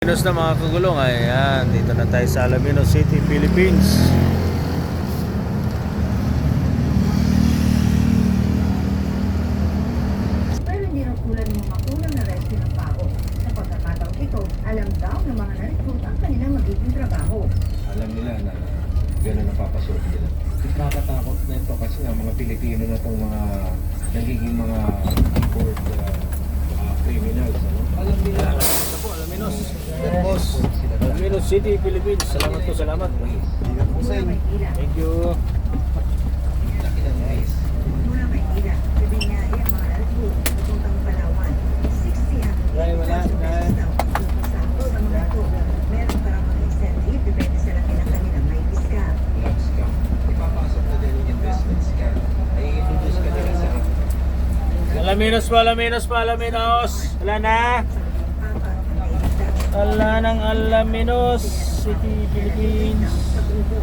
Alaminos na mga kagulong, ayan, dito na tayo sa Alaminos City, Philippines. Pero hindi raw kulang ng mga kulang na rescue ng pao. Sa pagkakataong ito, alam daw ng mga na-recruit ang kanilang magiging trabaho. Alam nila na gano'n ang papasukin nila. Nakakatakot na ito kasi ang mga Pilipino na itong mga nagiging mga import criminals. Ano? Alam nila. Ito po, Alaminos. Boss, Alaminos City, Philippines. Salamat po, salamat. Mula Maynila. Thank you. Laki ng guys. Mula Maynila. Sabi niya, yung mga na-recruit, papuntang Palawan. 60 ang Ay, wala, wala. Sa mga ito, meron parang mga incentive, depende sa laki ng kanilang may discount. Love scam. Ipapasok na din yung investment scam. Ay introduce ka nila sa Alaminos po, Alaminos po, Alaminos. Wala na. Wala ng Alaminos City, Philippines. Sa grupo,